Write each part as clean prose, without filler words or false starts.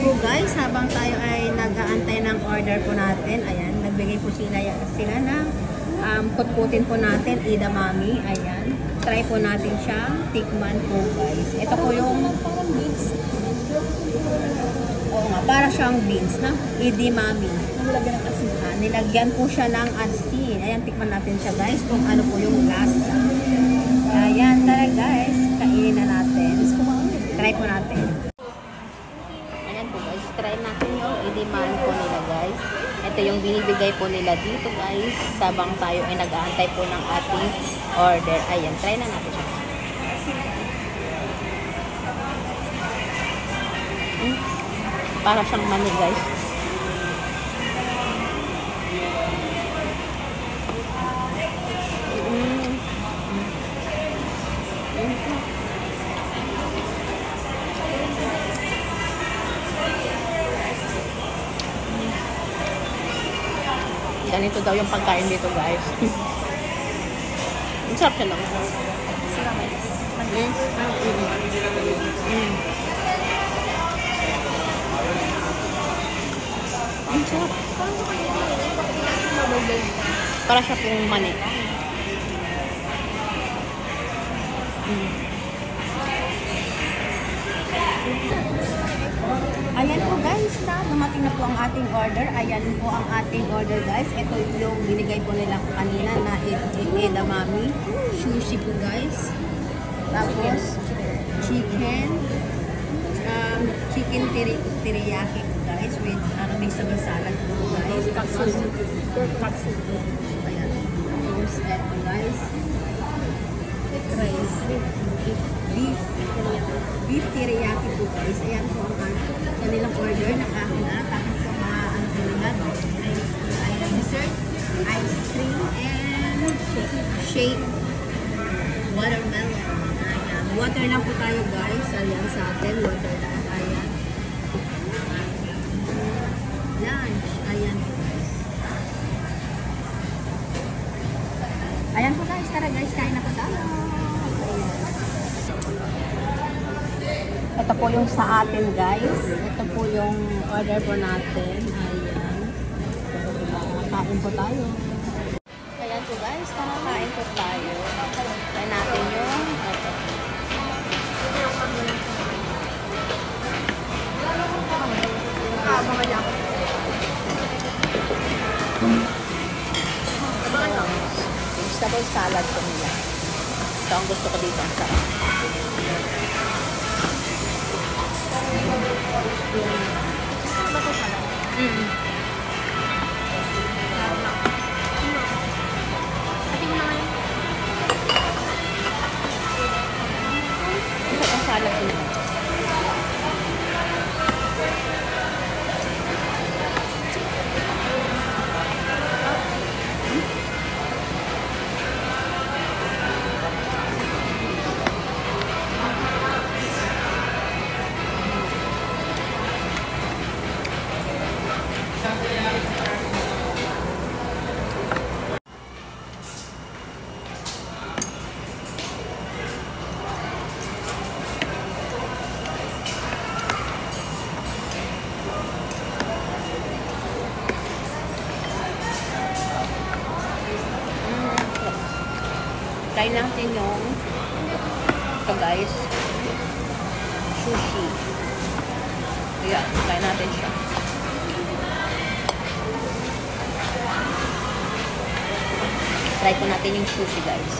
po guys, habang tayo ay nag-aantay ng order po natin, ayan, nagbigay po sila ng kutkutin po natin, edamame, ayan. Try po natin siya, tikman po guys. Ito po yung parang beans. Oo nga, para siyang beans na edamame. Nilagyan ng asin. Nilagyan po siya ng asin. Ayan, tikman natin siya guys, kung ano po yung lasa. Ayan, tara guys, kainin na natin. Try po natin. Ayan po guys, try natin yung edamame po nila guys. Ito yung binibigay po nila dito guys, sabang tayo ay nag-aantay po ng ating order. Ayan, try na natin siya. Para siyang mani guys. Ganito daw yung pagkain dito guys. Ang sarap siya lang. Ang sarap. Para siya pong mani. Ayan po guys, dumating na po ang ating order. Ayan po ang ating order guys. Ito yung binigay po nila kanina na edamame. Sushi po guys. Tapos chicken teriyaki po guys with may sabi salad po guys. Katsu. Ayan. Tapos ito guys. Beef teriyaki po guys. Ayan po ang kanilang order. Nakahon na. Tapos po mga ano po nila. Dessert, ice cream, and shake watermelon. Ayan. Water lang po tayo guys. Ayan sa atin. Water lang. Ayan. Lunch. Ayan po guys. Ayan po guys. Tara guys. Kain na po tayo. Ito po yung sa atin guys. Ito po yung order po natin. Ayan. Kain po tayo. Ayan po guys. Kain po tayo. Kain natin yung ito. Vegetable salad po nila. Ito ang gusto ko dito. Ang sarap. Ang salad nila. Try natin yung ito guys, sushi. Ayan, try natin siya. Try po natin yung sushi guys.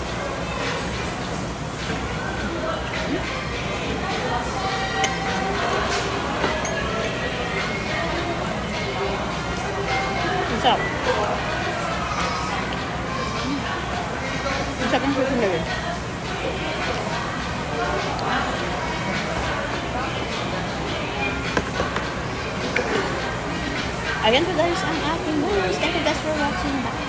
Ang sarap. Ang sarap yung sushi na rin. Ayan po guys ang ating movies. Thank you guys for watching. Bye.